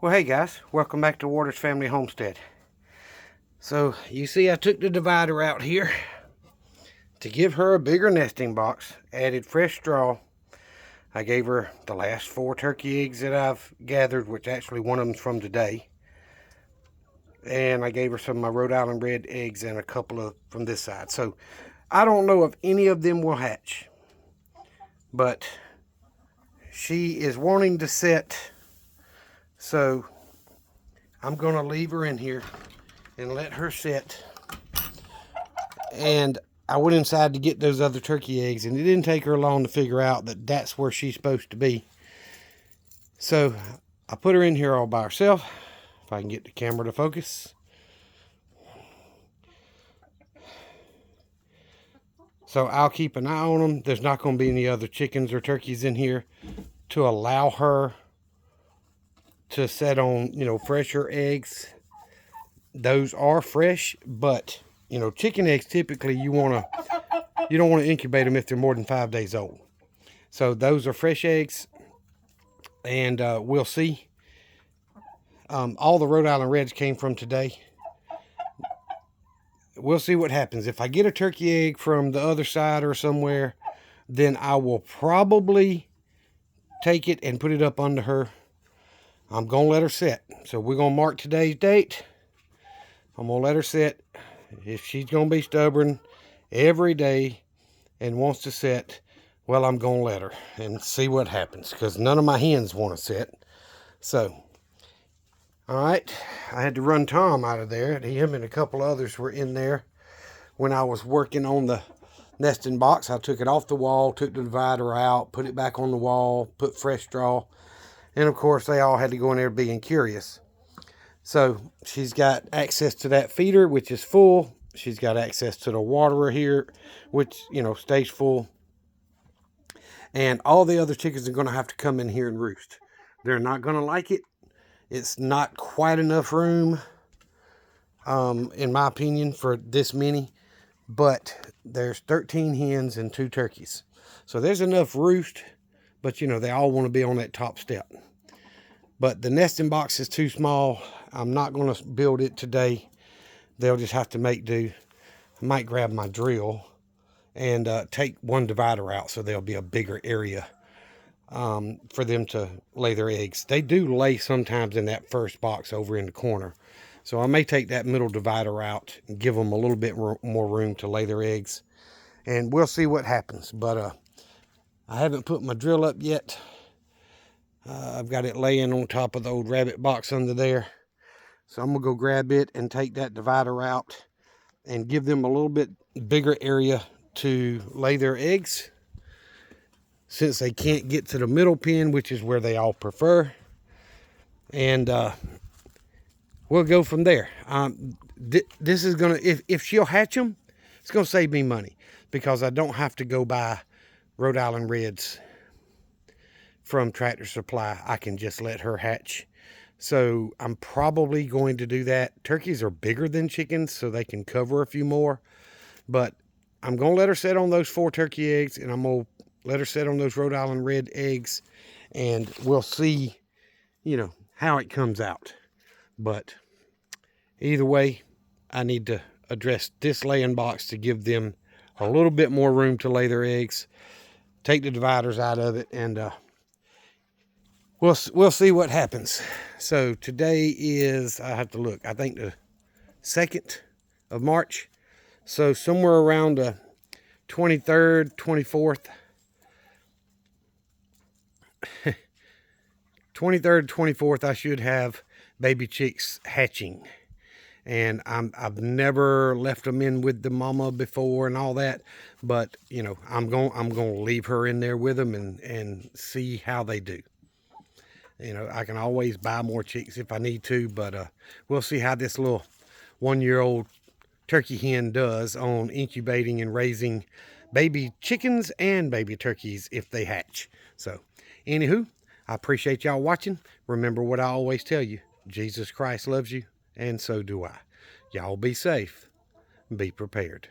Well, hey guys, welcome back to Waters Family Homestead. So you see I took the divider out here to give her a bigger nesting box, added fresh straw. I gave her the last 4 turkey eggs that I've gathered, which actually one of them's from today. And I gave her some of my Rhode Island red eggs and a couple of from this side. So I don't know if any of them will hatch, but she is wanting to set, so I'm going to leave her in here and let her sit. And I went inside to get those other turkey eggs, and it didn't take her long to figure out that that's where she's supposed to be. So I put her in here all by herself. If I can get the camera to focus. So I'll keep an eye on them. There's not going to be any other chickens or turkeys in here to allow her to set on, fresher eggs. Those are fresh, but chicken eggs typically you don't want to incubate them if they're more than 5 days old. So those are fresh eggs, and we'll see. All the Rhode Island Reds came from today. We'll see what happens. If I get a turkey egg from the other side or somewhere, then I will probably take it and put it up under her. I'm going to let her sit. So we're going to mark today's date. I'm going to let her sit. If she's going to be stubborn every day and wants to sit, well, I'm going to let her and see what happens, because none of my hens want to sit. So, all right, I had to run Tom out of there. Him and a couple others were in there when I was working on the nesting box. I took it off the wall, took the divider out, put it back on the wall, put fresh straw. And of course, they all had to go in there being curious. So she's got access to that feeder, which is full. She's got access to the waterer here, which, stays full. And all the other chickens are going to have to come in here and roost. They're not going to like it. It's not quite enough room, in my opinion, for this many. But there's 13 hens and 2 turkeys. So there's enough roost, but, they all want to be on that top step. But the nesting box is too small. I'm not going to build it today. They'll just have to make do. I might grab my drill and take one divider out so there'll be a bigger area for them to lay their eggs. They do lay sometimes in that first box over in the corner. So I may take that middle divider out and give them a little bit more room to lay their eggs. And we'll see what happens. But I haven't put my drill up yet. I've got it laying on top of the old rabbit box under there. So I'm going to go grab it and take that divider out and give them a little bit bigger area to lay their eggs, since they can't get to the middle pen, which is where they all prefer. And we'll go from there. This is going to, if she'll hatch them, it's going to save me money, because I don't have to go buy Rhode Island Reds from Tractor Supply. I can just let her hatch. So I'm probably going to do that. Turkeys are bigger than chickens, so they can cover a few more. But I'm going to let her set on those 4 turkey eggs, and I'm going to let her set on those Rhode Island Red eggs, and we'll see, how it comes out. But either way, I need to address this laying box to give them a little bit more room to lay their eggs. Take the dividers out of it, and we'll see what happens. So today is, I have to look, I think the 2nd of March. So somewhere around the 23rd, 24th. 23rd, 24th, I should have baby chicks hatching. And I've never left them in with the mama before and all that. But, I'm going to leave her in there with them and see how they do. I can always buy more chicks if I need to, but we'll see how this little 1-year-old turkey hen does on incubating and raising baby chickens and baby turkeys if they hatch. So, anywho, I appreciate y'all watching. Remember what I always tell you: Jesus Christ loves you, and so do I. Y'all be safe. Be prepared.